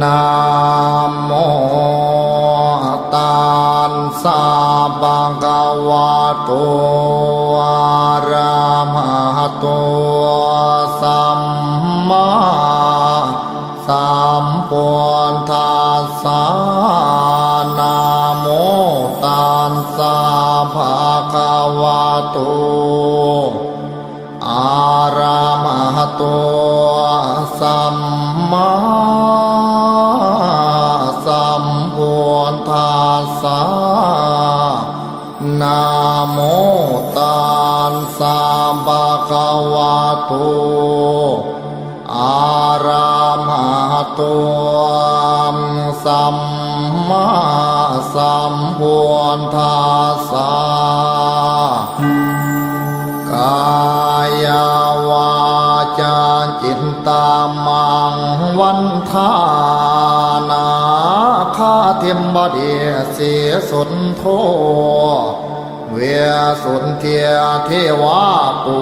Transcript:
นะโมตัสสะภะคะวะโตอะระหะโตสัมมาสัมพุทธัสสะนะโมตัสสะภะคะวะโตอะระหะโตสัมมาสัมพุทธัสสะนะโมตัสสะภะคะวะโตอะระหะโตสัมมาสัมพุทธัสสะกายวาจาจิตตามังวันทานาคาเทมบดีเสียสุนโทเวสุนเทียเทวาปู